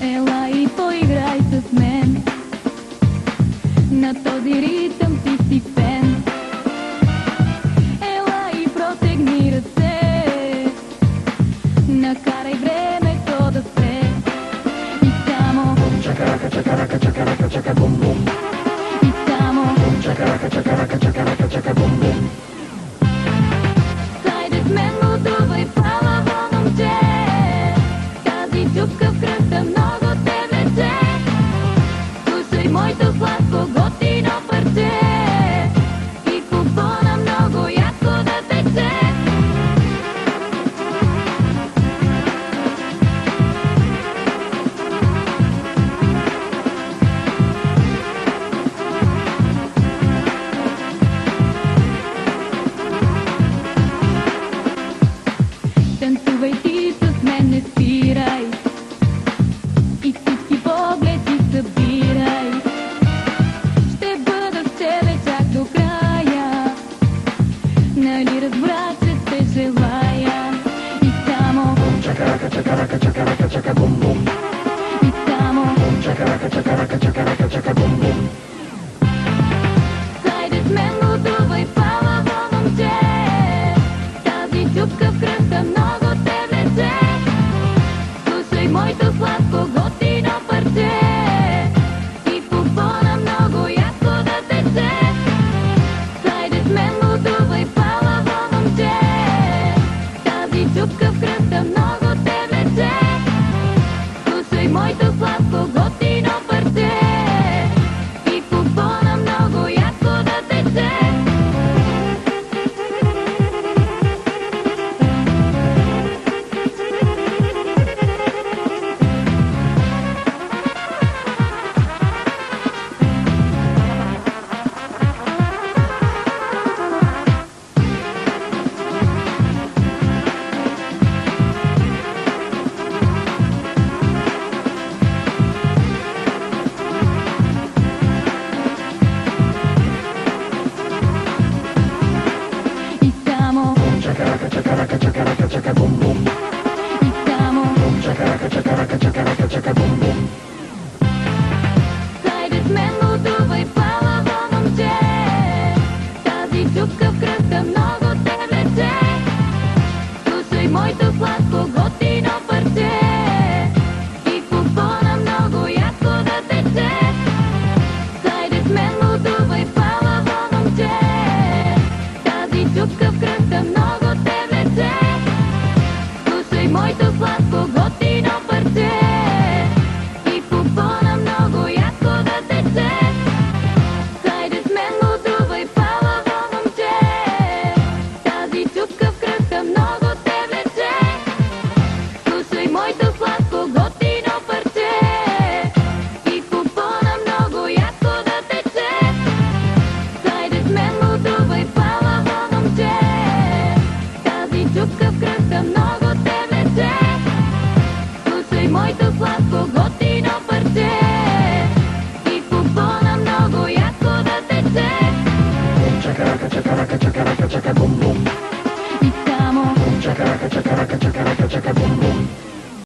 Ела и поиграй с мен, на този ритъм ти си фен. Ела и протегни ръце, накарай времето да спре. И само Чакарака, чакарака, чакарака, чака бум бум. и само Чакарака, чакарака, чакарака, чака бум бум. хайде с мен лудувай, палаво момче, тази чупка в кръста много те влече. Слушай моето сладко готино парче и купона много яко да тече. Танцувай ти с мен, не спирай, и всички погледи събирай. Ще бъда с тебе чак до края, нали разбра, че те желая. И само Чакарака, чакарака, чакарака, чака бум бум. и само Чакарака, чакарака, чакарака, чака бум бум. хайде с мен лудувай, палаво момче, тази чупка в кръста много те влече. Слушай моето сладко готино парче и купона много яко да тече. Хайде с мен лудувай, палаво момче, тази чупка в кръста много те влече. Слушай моето сладко готино парче и купона много яко да тече. И само Чакарака, чакарака, чакарака, чака бум бум. и само Чакарака, чакарака, чакарака, чака бум бум. хайде с мен лудувай, палаво момче, тази чупка в кръста много те влече. Слушай моето сладко готино парче и купона много яко да тече. Хайде с мен лудувай, палаво момче, тази чупка в кръста много те влече. Слушай моето сладко готино парче и купона много яко да тече. Хайде с мен лудувай, палаво момче, тази чупка в кръста много те влече. Слушай моето сладко готино парче и купона много яко да тече. Хайде с мен лудувай, палаво момче, тази чупка в кръста много те влече. Слушай моето сладко готино парче и купона много яко да тече. Чакарака, чакарака, чакарака, чака бум бум. И само Чакарака, чакарака, чакарака, чака бум бум.